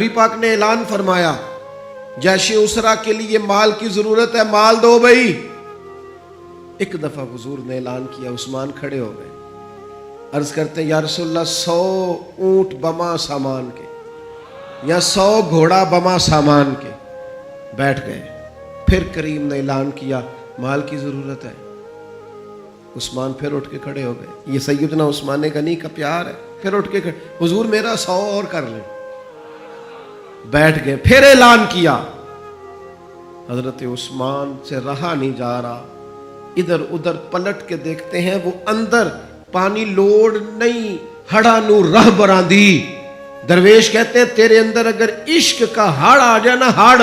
نبی پاک نے اعلان فرمایا جیش اسرا کے لیے مال کی ضرورت ہے، مال دو بھائی۔ ایک دفعہ حضور نے اعلان کیا، عثمان کھڑے ہو گئے، عرض کرتے ہیں یا رسول اللہ 100 اونٹ بما سامان کے یا 100 گھوڑا بما سامان کے، بیٹھ گئے۔ پھر کریم نے اعلان کیا مال کی ضرورت ہے، عثمان پھر اٹھ کے کھڑے ہو گئے۔ یہ سیدنا عثمان غنی کا پیار ہے، پھر اٹھ کے کھڑے، حضور میرا 100 اور کر لیں، بیٹھ گئے۔ پھر اعلان کیا، حضرت عثمان سے رہا نہیں جا رہا، ادھر ادھر پلٹ کے دیکھتے ہیں، وہ اندر پانی لوڑ نہیں ہڑا نو رہ براندی۔ درویش کہتے ہیں تیرے اندر اگر عشق کا ہڑ آ جائے نا، ہڑ،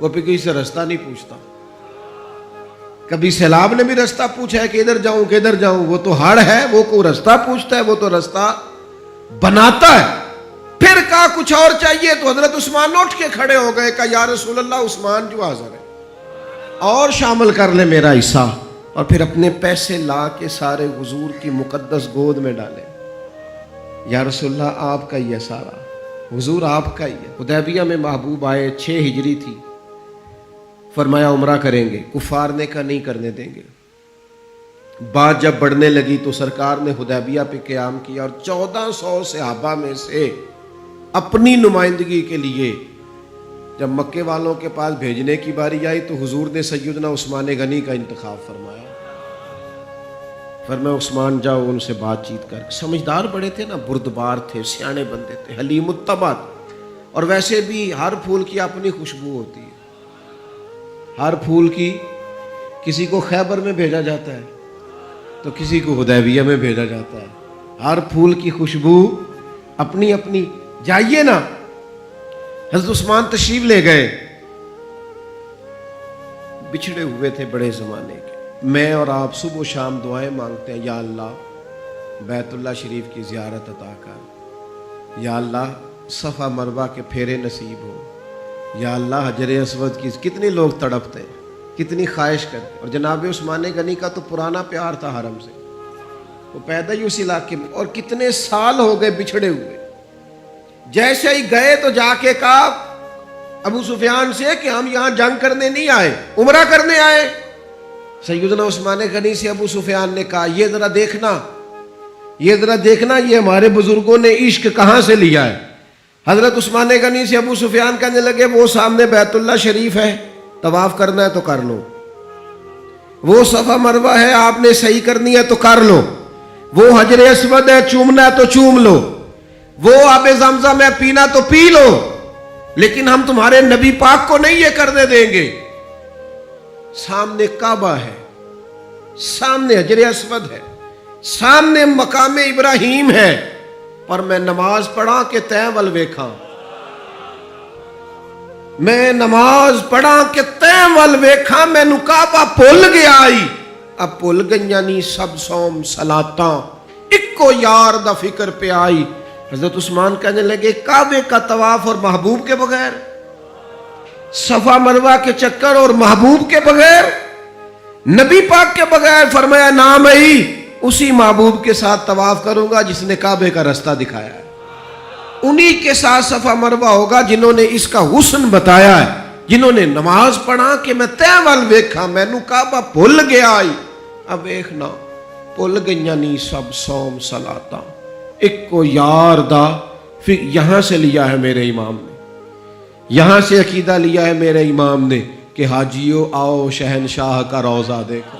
وہ پھر کسی سے رستہ نہیں پوچھتا۔ کبھی سیلاب نے بھی رستہ پوچھا ہے کہ ادھر جاؤں کہ ادھر جاؤں؟ وہ تو ہڑ ہے، وہ کو رستہ پوچھتا ہے، وہ تو رستہ بناتا ہے۔ پھر کہا کچھ اور چاہیے، تو حضرت عثمان اٹھ کے کھڑے ہو گئے، کہا یا رسول اللہ عثمان جو حاضر ہے، اور شامل کر لے میرا حصہ۔ اور پھر اپنے پیسے لا کے سارے حضور کی مقدس گود میں ڈالے۔ یا رسول اللہ آپ کا ہی ہے سارا، حضور آپ کا ہی ہے۔ حدیبیہ میں محبوب آئے، 6 ہجری تھی، فرمایا عمرہ کریں گے، کفار نے کہا نہیں کرنے دیں گے۔ بات جب بڑھنے لگی تو سرکار نے حدیبیہ پہ قیام کیا، اور 1400 صحابہ میں سے اپنی نمائندگی کے لیے جب مکے والوں کے پاس بھیجنے کی باری آئی تو حضور نے سیدنا عثمان غنی کا انتخاب فرمایا۔ فرمایا عثمان جاؤ ان سے بات چیت کر۔ سمجھدار بڑے تھے نا، بردبار تھے، سیانے بندے تھے، حلیم الطبع۔ اور ویسے بھی ہر پھول کی اپنی خوشبو ہوتی ہے، ہر پھول کی، کسی کو خیبر میں بھیجا جاتا ہے تو کسی کو حدیبیہ میں بھیجا جاتا ہے، ہر پھول کی خوشبو اپنی اپنی۔ جائیے نا، حضرت عثمان تشریف لے گئے، بچھڑے ہوئے تھے بڑے زمانے کے۔ میں اور آپ صبح و شام دعائیں مانگتے ہیں، یا اللہ بیت اللہ شریف کی زیارت عطا کر، یا اللہ صفا مروہ کے پھیرے نصیب ہو، یا اللہ حجر اسود کی۔ کتنے لوگ تڑپتے ہیں، کتنی خواہش کرتے۔ اور جناب عثمان غنی کا تو پرانا پیار تھا حرم سے، وہ پیدا ہی اس علاقے میں، اور کتنے سال ہو گئے بچھڑے ہوئے۔ جیسے ہی گئے تو جا کے کہا ابو سفیان سے کہ ہم یہاں جنگ کرنے نہیں آئے، عمرہ کرنے آئے۔ سیدنا عثمان غنی سے ابو سفیان نے کہا یہ ذرا دیکھنا، یہ ذرا دیکھنا، یہ ہمارے بزرگوں نے عشق کہاں سے لیا ہے۔ حضرت عثمان غنی سے ابو سفیان کہنے لگے وہ سامنے بیت اللہ شریف ہے، طواف کرنا ہے تو کر لو، وہ صفا مروہ ہے آپ نے صحیح کرنی ہے تو کر لو، وہ حجر اسود ہے چومنا ہے تو چوم لو، وہ آب زمزم ہے پینا تو پی لو، لیکن ہم تمہارے نبی پاک کو نہیں یہ کرنے دیں گے۔ سامنے کعبہ ہے، سامنے حجر اسود ہے، سامنے مقام ابراہیم ہے، پر میں نماز پڑھا کہ تیں ول ویکھاں، میں نماز پڑھا کہ تیں ول ویکھاں، مینو کعبہ بھول گیا آئی، اب بھول گئیاں نہیں سب صوم صلاتاں، اکو یار دا فکر پہ آئی۔ حضرت عثمان کہنے لگے کعبے کا طواف اور محبوب کے بغیر، صفا مروہ کے چکر اور محبوب کے بغیر، نبی پاک کے بغیر؟ فرمایا نام ہی اسی محبوب کے ساتھ طواف کروں گا جس نے کعبے کا رستہ دکھایا ہے، انہی کے ساتھ صفا مروہ ہوگا جنہوں نے اس کا حسن بتایا ہے، جنہوں نے نماز پڑھا کہ میں تیں ول ویکھا مینو کعبہ بھول گیا آئی، اب ویکھنا بھول گئیاں نہیں سب صوم صلاتاں، ایک کو یار دا۔ پھر یہاں سے لیا ہے میرے امام نے، یہاں سے عقیدہ لیا ہے میرے امام نے کہ حاجیو آؤ شہنشاہ کا روضہ دیکھو،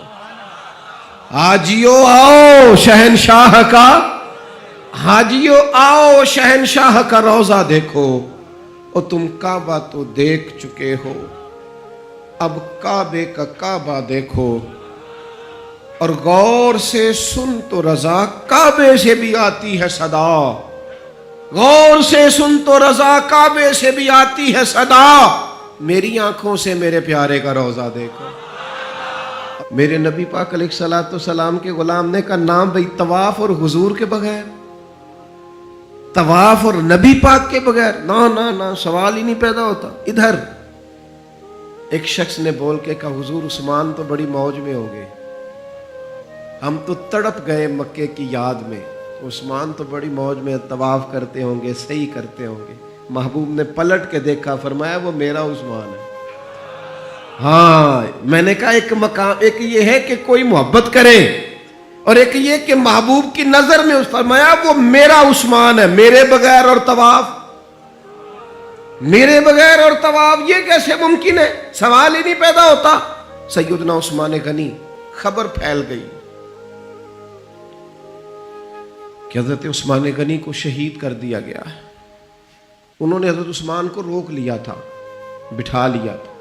حاجیو آؤ شہنشاہ کا، حاجیو آؤ شہنشاہ کا روضہ دیکھو، اور تم کعبہ تو دیکھ چکے ہو، اب کعبے کا کعبہ دیکھو، اور غور سے سن تو رضا کعبے سے بھی آتی ہے صدا، غور سے سن تو رضا کعبے سے بھی آتی ہے صدا، میری آنکھوں سے میرے پیارے کا روضہ دیکھو۔ میرے نبی پاک علیہ الصلوۃ والسلام کے غلام نے کہا نام بھئی طواف اور حضور کے بغیر، طواف اور نبی پاک کے بغیر، نا نا نا، سوال ہی نہیں پیدا ہوتا۔ ادھر ایک شخص نے بول کے کہا حضور عثمان تو بڑی موج میں ہو گئے، ہم تو تڑپ گئے مکے کی یاد میں، عثمان تو بڑی موج میں طواف کرتے ہوں گے، صحیح کرتے ہوں گے۔ محبوب نے پلٹ کے دیکھا، فرمایا وہ میرا عثمان ہے۔ ہاں میں نے کہا ایک مقام، ایک یہ ہے کہ کوئی محبت کرے، اور ایک یہ کہ محبوب کی نظر میں فرمایا وہ میرا عثمان ہے، میرے بغیر اور طواف، میرے بغیر اور طواف، یہ کیسے ممکن ہے؟ سوال ہی نہیں پیدا ہوتا۔ سیدنا عثمان غنی، خبر پھیل گئی کہ حضرت عثمان غنی کو شہید کر دیا گیا ہے۔ انہوں نے حضرت عثمان کو روک لیا تھا، بٹھا لیا تھا،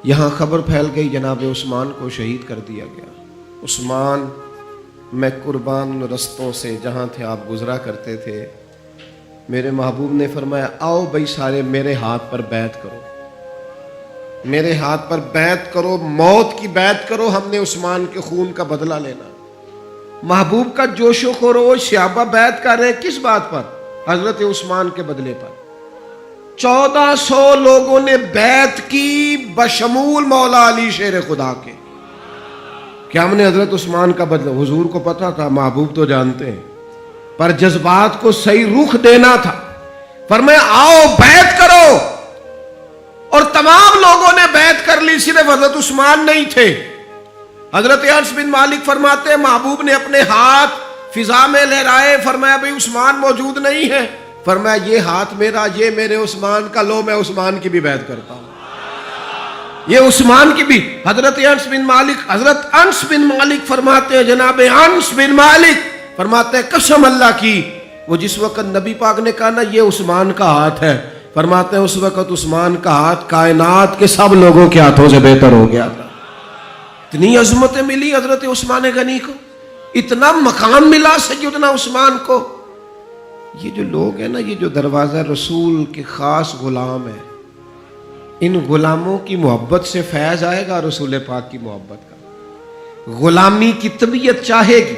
یہاں خبر پھیل گئی جناب عثمان کو شہید کر دیا گیا۔ عثمان، میں قربان رستوں سے جہاں تھے آپ گزرا کرتے تھے، میرے محبوب نے فرمایا آؤ بھائی سارے میرے ہاتھ پر بیعت کرو، میرے ہاتھ پر بیعت کرو، موت کی بیعت کرو، ہم نے عثمان کے خون کا بدلہ لینا۔ محبوب کا جوش و خروش، صحابہ بیعت کر رہے ہیں کس بات پر؟ حضرت عثمان کے بدلے پر۔ 1400 لوگوں نے بیعت کی بشمول مولا علی شیر خدا کے، کہ ہم نے حضرت عثمان کا بدلہ۔ حضور کو پتا تھا، محبوب تو جانتے ہیں، پر جذبات کو صحیح رخ دینا تھا۔ فرمایا آؤ بیعت کرو، اور تمام لوگوں نے بیعت کر لی، صرف حضرت عثمان نہیں تھے۔ حضرت انس بن مالک فرماتے ہیں محبوب نے اپنے ہاتھ فضا میں لہرائے، فرمایا بھئی عثمان موجود نہیں ہے، فرمایا یہ ہاتھ میرا، یہ میرے عثمان کا، لو میں عثمان کی بھی بیعت کرتا ہوں، یہ عثمان کی بھی۔ حضرت انس بن مالک فرماتے ہیں، جناب انس بن مالک فرماتے ہیں قسم اللہ کی، وہ جس وقت نبی پاک نے کہا نا یہ عثمان کا ہاتھ ہے، فرماتے ہیں اس وقت عثمان کا ہاتھ کائنات کے سب لوگوں کے ہاتھوں سے بہتر ہو گیا تھا۔ اتنی عظمتیں ملی حضرت عثمان غنی کو، اتنا مقام ملا سیدنا عثمان کو۔ یہ جو لوگ ہیں نا، یہ جو دروازہ رسول کے خاص غلام ہیں، ان غلاموں کی محبت سے فیض آئے گا رسول پاک کی محبت کا۔ غلامی کی طبیعت چاہے گی،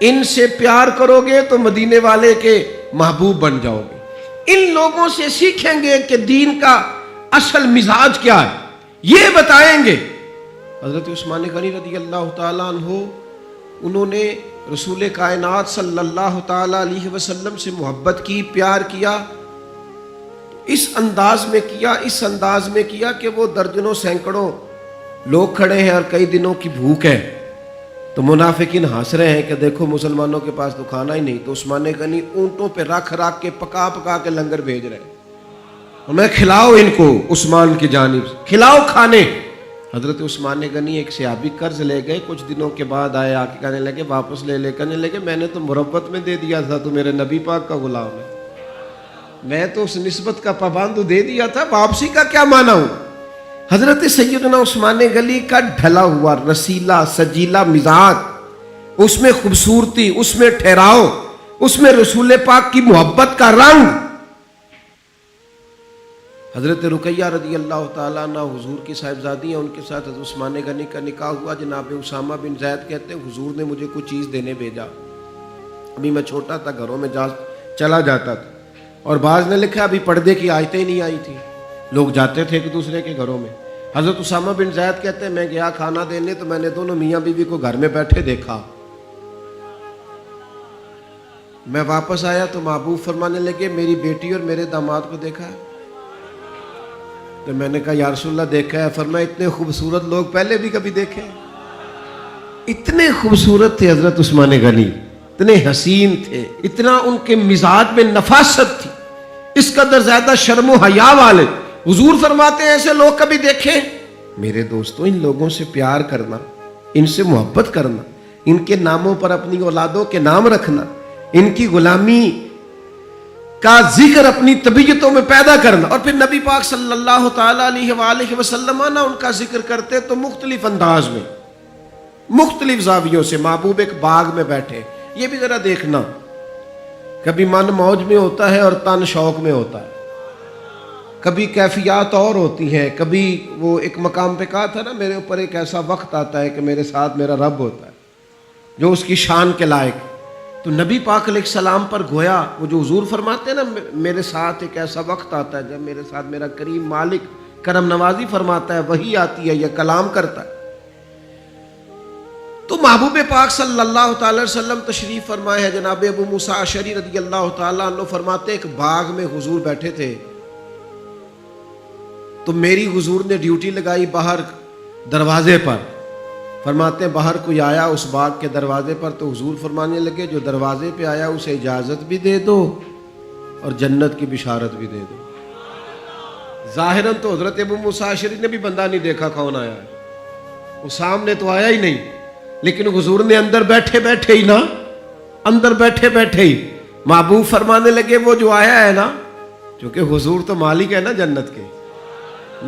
ان سے پیار کرو گے تو مدینے والے کے محبوب بن جاؤ گے۔ ان لوگوں سے سیکھیں گے کہ دین کا اصل مزاج کیا ہے، یہ بتائیں گے۔ حضرت عثمان غنی رضی اللہ تعالیٰ عنہ، انہوں نے رسول کائنات صلی اللہ تعالیٰ علیہ وسلم سے محبت کی، پیار کیا، اس انداز میں کیا کہ وہ درجنوں سینکڑوں لوگ کھڑے ہیں اور کئی دنوں کی بھوک ہے، تو منافقین ہنس رہے ہیں کہ دیکھو مسلمانوں کے پاس تو کھانا ہی نہیں، تو عثمان غنی اونٹوں پہ رکھ کے پکا کے لنگر بھیج رہے ہیں، اور میں کھلاؤ ان کو عثمان کی جانب سے، کھلاؤ کھانے۔ حضرت عثمان غنی ایک صحابی قرض لے گئے، کچھ دنوں کے بعد آئے، آ کے کہنے لگے واپس لے کہنے لگے میں نے تو مربت میں دے دیا تھا، تو میرے نبی پاک کا غلام ہے، میں تو اس نسبت کا پابند دے دیا تھا، واپسی کا کیا معنی ہوں؟ حضرت سیدنا عثمان غنی کا ڈھلا ہوا رسیلا سجیلا مزاج، اس میں خوبصورتی، اس میں ٹھہراؤ، اس میں رسول پاک کی محبت کا رنگ۔ حضرت رقیہ رضی اللہ تعالیٰ عنہ حضور کی صاحبزادی ہیں، ان کے ساتھ حضرت عثمان غنی کا نکاح ہوا۔ جناب اسامہ بن زید کہتے ہیں حضور نے مجھے کچھ چیز دینے بھیجا، ابھی میں چھوٹا تھا، گھروں میں چلا جاتا تھا، اور بعض نے لکھا ابھی پردے کی آیتیں ہی نہیں آئی تھی، لوگ جاتے تھے ایک دوسرے کے گھروں میں۔ حضرت اسامہ بن زید کہتے ہیں میں گیا کھانا دینے، تو میں نے دونوں میاں بیوی کو گھر میں بیٹھے دیکھا، میں واپس آیا تو محبوب فرمانے لگے میری بیٹی اور میرے داماد کو دیکھا ہے؟ تو میں نے کہا یا رسول اللہ دیکھا ہے۔ فرمایا اتنے خوبصورت لوگ پہلے بھی کبھی دیکھے؟ اتنے خوبصورت تھے حضرت عثمان غنی، اتنے حسین تھے، اتنا ان کے مزاج میں نفاست تھی، اس قدر زیادہ شرم و حیا والے۔ حضور فرماتے ہیں ایسے لوگ کبھی دیکھیں؟ میرے دوستوں، ان لوگوں سے پیار کرنا، ان سے محبت کرنا، ان کے ناموں پر اپنی اولادوں کے نام رکھنا، ان کی غلامی کا ذکر اپنی طبیعتوں میں پیدا کرنا، اور پھر نبی پاک صلی اللہ تعالیٰ علیہ وآلہ وسلم نا ان کا ذکر کرتے تو مختلف انداز میں، مختلف زاویوں سے۔ محبوب ایک باغ میں بیٹھے، یہ بھی ذرا دیکھنا، کبھی من موج میں ہوتا ہے اور تن شوق میں ہوتا ہے، کبھی کیفیات اور ہوتی ہیں، کبھی وہ ایک مقام پہ کہا تھا نا میرے اوپر ایک ایسا وقت آتا ہے کہ میرے ساتھ میرا رب ہوتا ہے جو اس کی شان کے لائق۔ تو نبی پاک علیہ السلام پر گویا وہ جو حضور فرماتے ہیں نا میرے ساتھ ایک ایسا وقت آتا ہے جب میرے ساتھ میرا کریم مالک کرم نوازی فرماتا ہے، وہی آتی ہے یا کلام کرتا ہے۔ تو محبوب پاک صلی اللہ تعالی وسلم تشریف فرمائے ہیں. جناب ابو موسیٰ اشعری رضی اللہ تعالیٰ عنہ فرماتے ایک باغ میں حضور بیٹھے تھے تو میری حضور نے ڈیوٹی لگائی باہر دروازے پر. فرماتے ہیں باہر کوئی آیا اس باغ کے دروازے پر تو حضور فرمانے لگے جو دروازے پہ آیا اسے اجازت بھی دے دو اور جنت کی بشارت بھی دے دو. ظاہراً تو حضرت ابو موسیٰ اشعری نے بھی بندہ نہیں دیکھا کون آیا ہے, وہ سامنے تو آیا ہی نہیں, لیکن حضور نے اندر بیٹھے بیٹھے ہی اندر بیٹھے بیٹھے ہی محبوب فرمانے لگے وہ جو آیا ہے نا, کیونکہ حضور تو مالک ہے نا جنت کے.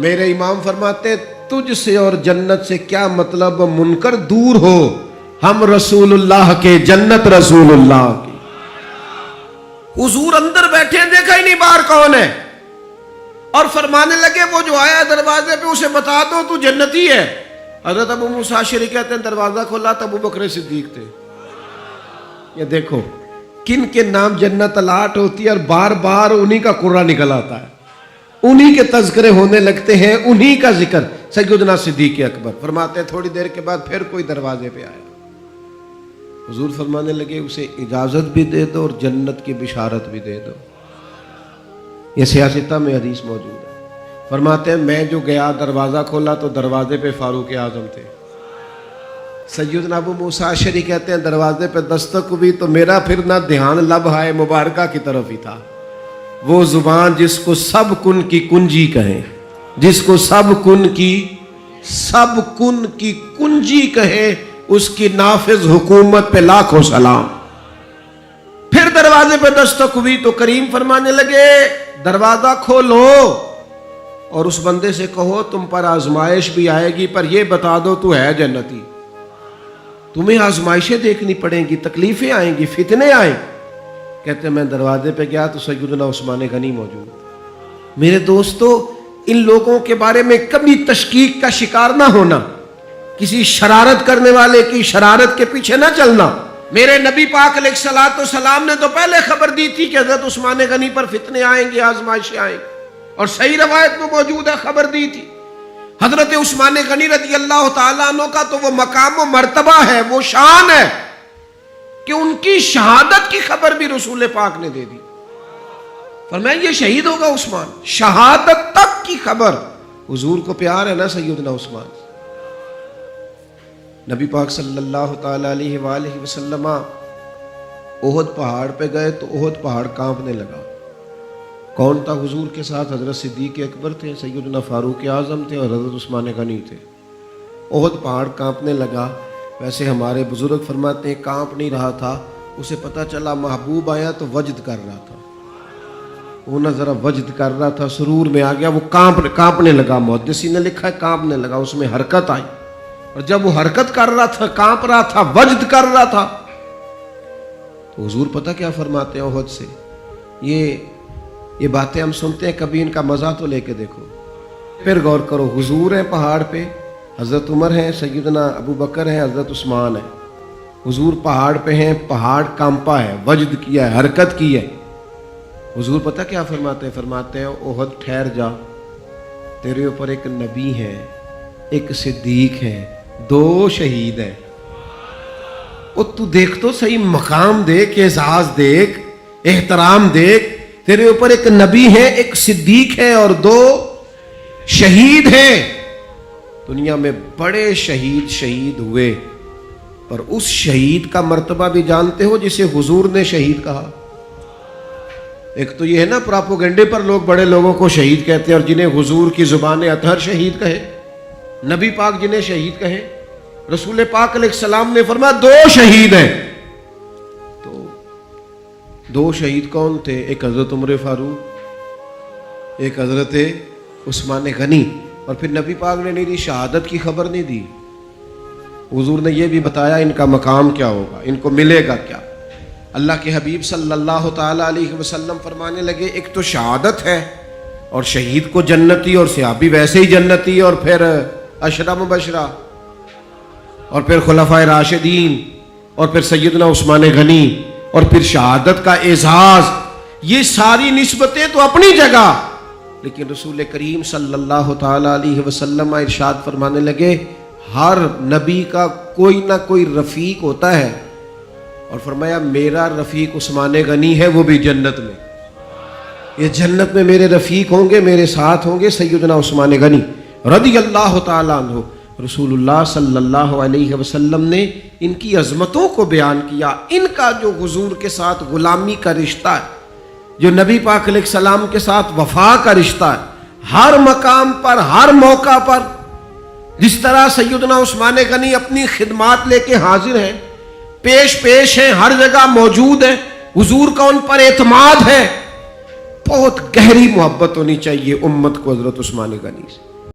میرے امام فرماتے تجھ سے اور جنت سے کیا مطلب, منکر دور ہو, ہم رسول اللہ کے, جنت رسول اللہ کی. حضور اندر بیٹھے دیکھا ہی نہیں باہر کون ہے, اور فرمانے لگے وہ جو آیا دروازے پہ اسے بتا دو تو جنتی ہے. حضرت ابو موسیٰ اشعری کہتے ہیں دروازہ کھولا تو ابو بکر صدیق تھے. یہ دیکھو کن کے نام جنت الاٹ ہوتی ہے اور بار بار انہی کا قرہ نکل آتا ہے, انہی کے تذکرے ہونے لگتے ہیں, انہی کا ذکر. سیدنا صدیق اکبر فرماتے ہیں تھوڑی دیر کے بعد پھر کوئی دروازے پہ آیا, حضور فرمانے لگے اسے اجازت بھی دے دو اور جنت کی بشارت بھی دے دو. یہ سیاستہ میں حدیث موجود ہے. فرماتے ہیں میں جو گیا دروازہ کھولا تو دروازے پہ فاروق اعظم تھے. سیدنا ابو موسیٰ اشعری کہتے ہیں دروازے پہ دستک ہوئی تو میرا پھر نہ دھیان لب ہائے مبارکہ کی طرف ہی تھا. وہ زبان جس کو سب کن کی کنجی کہیں, جس کو سب کن کی کنجی کہے, اس کی نافذ حکومت پہ لاکھوں سلام. پھر دروازے پہ دستک ہوئی تو کریم فرمانے لگے دروازہ کھولو اور اس بندے سے کہو تم پر آزمائش بھی آئے گی پر یہ بتا دو تو ہے جنتی. تمہیں آزمائشیں دیکھنی پڑیں گی, تکلیفیں آئیں گی, فتنے آئیں. کہتے ہیں میں دروازے پہ گیا تو سیدنا عثمان غنی موجود. میرے دوستو ان لوگوں کے بارے میں کبھی تشکیک کا شکار نہ ہونا, کسی شرارت کرنے والے کی شرارت کے پیچھے نہ چلنا. میرے نبی پاک علیہ الصلوۃ والسلام نے تو پہلے خبر دی تھی کہ حضرت عثمان غنی پر فتنے آئیں گے, آزمائشیں آئیں گی, اور صحیح روایت میں موجود ہے خبر دی تھی. حضرت عثمان غنی رضی اللہ تعالیٰ عنہ کا تو وہ مقام و مرتبہ ہے, وہ شان ہے کہ ان کی شہادت کی خبر بھی رسول پاک نے دے دی. فرمایا یہ شہید ہوگا عثمان, شہادت تک کی خبر. حضور کو پیار ہے نا سیدنا عثمان. نبی پاک صلی اللہ تعالی علیہ وآلہ وسلم احد پہاڑ پہ گئے تو احد پہاڑ کانپنے لگا. کون تھا حضور کے ساتھ؟ حضرت صدیق اکبر تھے, سیدنا فاروق اعظم تھے اور حضرت عثمان غنی تھے. احد پہاڑ کانپنے لگا. ویسے ہمارے بزرگ فرماتے ہیں کانپ نہیں رہا تھا, اسے پتہ چلا محبوب آیا تو وجد کر رہا تھا, وہ نہ ذرا وجد کر رہا تھا, سرور میں آ گیا, وہ کانپنے لگا. محدثین نے لکھا ہے کانپنے لگا, اس میں حرکت آئی, اور جب وہ حرکت کر رہا تھا, کانپ رہا تھا, وجد کر رہا تھا, تو حضور پتہ کیا فرماتے ہیں احد سے. یہ باتیں ہم سنتے ہیں, کبھی ان کا مزہ تو لے کے دیکھو, پھر غور کرو. حضور ہیں پہاڑ پہ, حضرت عمر ہیں, سیدنا ابو بکر ہیں, حضرت عثمان ہیں. حضور پہاڑ پہ ہیں, پہاڑ کانپا ہے, وجد کیا ہے, حرکت کی ہے. حضور پتہ کیا فرماتے ہیں؟ فرماتے ہیں احد ٹھہر جا, تیرے اوپر ایک نبی ہے, ایک صدیق ہے, 2 شہید ہیں. اور تو دیکھ تو صحیح, مقام دیکھ, اعزاز دیکھ, احترام دیکھ. تیرے اوپر ایک نبی ہے, ایک صدیق ہے اور 2 شہید ہیں. دنیا میں بڑے شہید ہوئے, پر اس شہید کا مرتبہ بھی جانتے ہو جسے حضور نے شہید کہا؟ ایک تو یہ ہے نا پراپوگنڈے پر لوگ بڑے لوگوں کو شہید کہتے ہیں, اور جنہیں حضور کی زبان اطہر شہید کہے, نبی پاک جنہیں شہید کہے. رسول پاک علیہ السلام نے فرمایا 2 شہید ہیں. تو 2 شہید کون تھے؟ ایک حضرت عمر فاروق, ایک حضرت عثمان غنی. اور پھر نبی پاک نے نہیں دی, شہادت کی خبر نہیں دی. حضور نے یہ بھی بتایا ان کا مقام کیا ہوگا, ان کو ملے گا کیا. اللہ کے حبیب صلی اللہ تعالی علیہ وسلم فرمانے لگے ایک تو شہادت ہے, اور شہید کو جنتی, اور صحابی ویسے ہی جنتی, اور پھر عشرہ مبشرہ, اور پھر خلفائے راشدین, اور پھر سیدنا عثمان غنی, اور پھر شہادت کا اعزاز. یہ ساری نسبتیں تو اپنی جگہ, لیکن رسول کریم صلی اللہ تعالی علیہ وسلم ارشاد فرمانے لگے ہر نبی کا کوئی نہ کوئی رفیق ہوتا ہے، اور فرمایا میرا رفیق عثمان غنی ہے، وہ بھی جنت میں، یہ جنت میں میرے رفیق ہوں گے، میرے ساتھ ہوں گے سیدنا عثمان غنی رضی اللہ تعالیٰ عنہ۔ رسول اللہ صلی اللہ علیہ وسلم نے ان کی عظمتوں کو بیان کیا، ان کا جو حضور کے ساتھ غلامی کا رشتہ ہے، جو نبی پاک علیہ السلام کے ساتھ وفا کا رشتہ ہے، ہر مقام پر ہر موقع پر جس طرح سیدنا عثمان غنی اپنی خدمات لے کے حاضر ہیں، پیش ہیں، ہر جگہ موجود ہیں، حضور کا ان پر اعتماد ہے، بہت گہری محبت ہونی چاہیے امت کو حضرت عثمان غنی سے۔